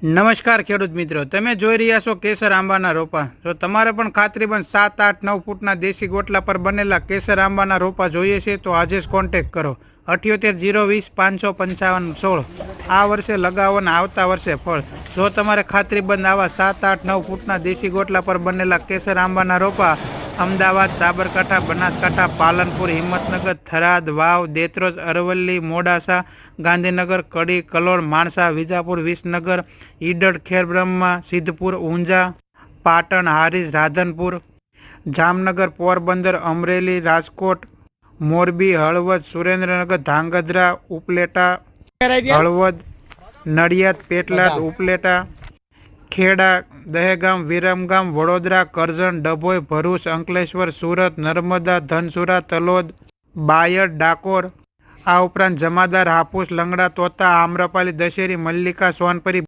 નમસ્કાર ખેડૂત મિત્રો, તમે જોઈ રહ્યા છો કેસર આંબાના રોપા. જો તમારે પણ ખાતરીબંધ 7, 8, 9 ફૂટના દેશી ગોટલા પર બનેલા કેસર આંબાના રોપા જોઈએ છે તો આજે જ કોન્ટેક્ટ કરો 78 020 555 16. આ વર્ષે લગાવો અને આવતા વર્ષે ફળ. જો તમારે ખાતરીબંધ આવા 7, 8, 9 ફૂટના દેશી ગોટલા પર બનેલા કેસર આંબાના રોપા અમદાવાદ, સાબરકાંઠા, બનાસકાંઠા, પાલનપુર, હિંમતનગર, થરાદ, વાવ, દેત્રોજ, અરવલ્લી, મોડાસા, ગાંધીનગર, કડી, કલોલ, માણસા, વિજાપુર, વિસનગર, ઈડર, ખેડબ્રહ્મા, સિદ્ધપુર, ઊંઝા, પાટણ, હારીજ, રાધનપુર, જામનગર, પોરબંદર, અમરેલી, રાજકોટ, મોરબી, હળવદ, સુરેન્દ્રનગર, ધાંગધ્રા, ઉપલેટા, હળવદ, નડિયાદ, પેટલાદ, ઉપલેટા, ખેડા, દહેગામ, વિરમગામ, વડોદરા, કરજણ, ડભોઈ, ભરૂચ, અંકલેશ્વર, સુરત, નર્મદા, ધનસુરા, તલોદ, બાયડ, ડાકોર. આ ઉપરાંત જમાદાર, હાપુસ, લંગડા, તોતા, આમ્રપાલી, દશેરી, મલ્લિકા, સોનપરી,